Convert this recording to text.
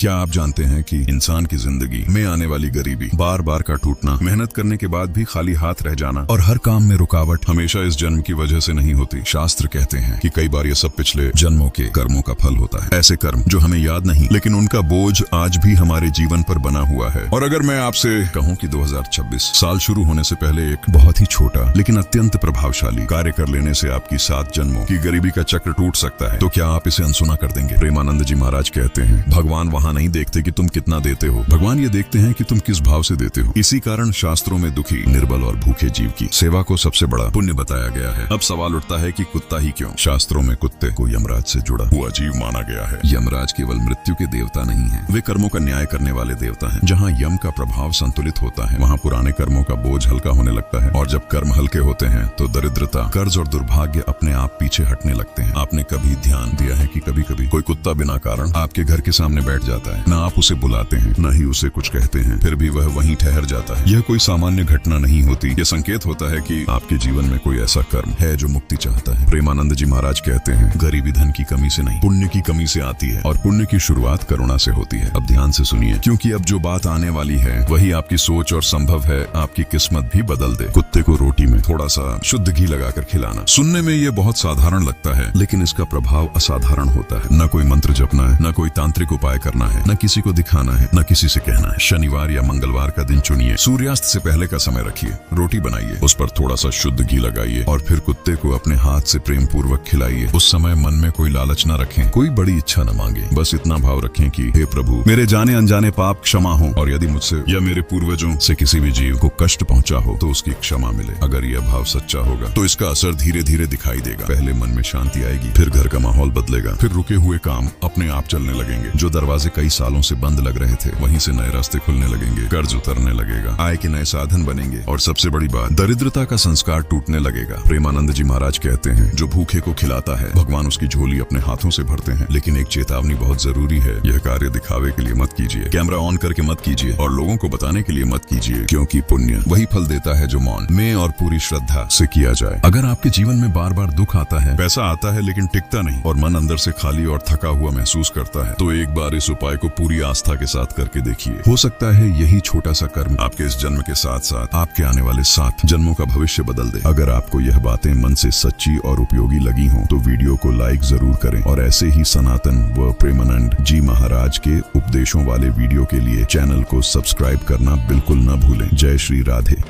क्या आप जानते हैं कि इंसान की जिंदगी में आने वाली गरीबी, बार बार का टूटना, मेहनत करने के बाद भी खाली हाथ रह जाना और हर काम में रुकावट हमेशा इस जन्म की वजह से नहीं होती। शास्त्र कहते हैं कि कई बार ये सब पिछले जन्मों के कर्मों का फल होता है। ऐसे कर्म जो हमें याद नहीं, लेकिन उनका बोझ आज भी हमारे जीवन पर बना हुआ है। और अगर मैं आपसे कहूँ कि 2026 साल शुरू होने से पहले एक बहुत ही छोटा लेकिन अत्यंत प्रभावशाली कार्य कर लेने से आपकी 7 जन्मों की गरीबी का चक्र टूट सकता है, तो क्या आप इसे अनसुना कर देंगे? प्रेमानंद जी महाराज कहते हैं, भगवान वहाँ नहीं देखते कि तुम कितना देते हो, भगवान ये देखते हैं कि तुम किस भाव से देते हो। इसी कारण शास्त्रों में दुखी, निर्बल और भूखे जीव की सेवा को सबसे बड़ा पुण्य बताया गया है। अब सवाल उठता है कि कुत्ता ही क्यों? शास्त्रों में कुत्ते को यमराज से जुड़ा हुआ जीव माना गया है। यमराज केवल मृत्यु के देवता नहीं है, वे कर्मों का न्याय करने वाले देवता हैं। जहाँ यम का प्रभाव संतुलित होता है, वहाँ पुराने कर्मों का बोझ हल्का होने लगता है। और जब कर्म हल्के होते हैं तो दरिद्रता, कर्ज और दुर्भाग्य अपने आप पीछे हटने लगते हैं। आपने कभी ध्यान दिया है कि कभी कभी कोई कुत्ता बिना कारण आपके घर के सामने बैठ जाता है, ना आप उसे बुलाते हैं, न ही उसे कुछ कहते हैं, फिर भी वह वहीं ठहर जाता है। यह कोई सामान्य घटना नहीं होती, यह संकेत होता है कि आपके जीवन में कोई ऐसा कर्म है जो मुक्ति चाहता है। प्रेमानंद जी महाराज कहते हैं, गरीबी धन की कमी से नहीं, पुण्य की कमी से आती है, और पुण्य की शुरुआत करुणा से होती है। अब ध्यान से सुनिए, क्योंकि अब जो बात आने वाली है वही आपकी सोच और संभव है आपकी किस्मत भी बदल दे। कुत्ते को रोटी में थोड़ा सा शुद्ध घी लगाकर खिलाना सुनने में यह बहुत साधारण लगता है, लेकिन इसका प्रभाव असाधारण होता है। न कोई मंत्र जपना है, न कोई तांत्रिक उपाय करना है, न किसी को दिखाना है, न किसी से कहना है। शनिवार या मंगलवार का दिन चुनिए, सूर्यास्त से पहले का समय रखिए, रोटी बनाइए, उस पर थोड़ा सा शुद्ध घी लगाइए और फिर कुत्ते को अपने हाथ से प्रेम पूर्वक खिलाइए। उस समय मन में कोई लालच न रखें, कोई बड़ी इच्छा न मांगे, बस इतना भाव रखें कि हे प्रभु, मेरे जाने अनजाने पाप क्षमा हो, और यदि मुझसे या मेरे पूर्वजों से किसी भी जीव को कष्ट पहुंचा हो तो उसकी क्षमा मिले। अगर यह भाव सच्चा होगा तो इसका असर धीरे धीरे दिखाई देगा। पहले मन में शांति आएगी, फिर घर का माहौल बदलेगा, फिर रुके हुए काम अपने आप चलने लगेंगे। जो दरवाजे कई सालों से बंद लग रहे थे वहीं से नए रास्ते खुलने लगेंगे, कर्ज उतरने लगेगा, आय के नए साधन बनेंगे, और सबसे बड़ी बात, दरिद्रता का संस्कार टूटने लगेगा। प्रेमानंद जी महाराज कहते हैं, जो भूखे को खिलाता है भगवान उसकी झोली अपने हाथों से भरते हैं। लेकिन एक चेतावनी बहुत जरूरी है, यह कार्य दिखावे के लिए मत कीजिए, कैमरा ऑन करके मत कीजिए और लोगों को बताने के लिए मत कीजिए, क्योंकि पुण्य वही फल देता है जो मौन में और पूरी श्रद्धा से किया जाए। अगर आपके जीवन में बार बार दुख आता है, पैसा आता है लेकिन टिकता नहीं, और मन अंदर से खाली और थका हुआ महसूस करता है, तो एक बार इस उपाय को पूरी आस्था के साथ करके देखिए। हो सकता है यही छोटा सा कर्म आपके इस जन्म के साथ साथ आपके आने वाले 7 जन्मों का भविष्य बदल दे। अगर आपको यह बातें मन से सच्ची और उपयोगी लगी हों तो वीडियो को लाइक जरूर करें, और ऐसे ही सनातन व प्रेमानंद जी महाराज के उपदेशों वाले वीडियो के लिए चैनल को सब्सक्राइब करना बिल्कुल न भूलें। जय श्री राधे।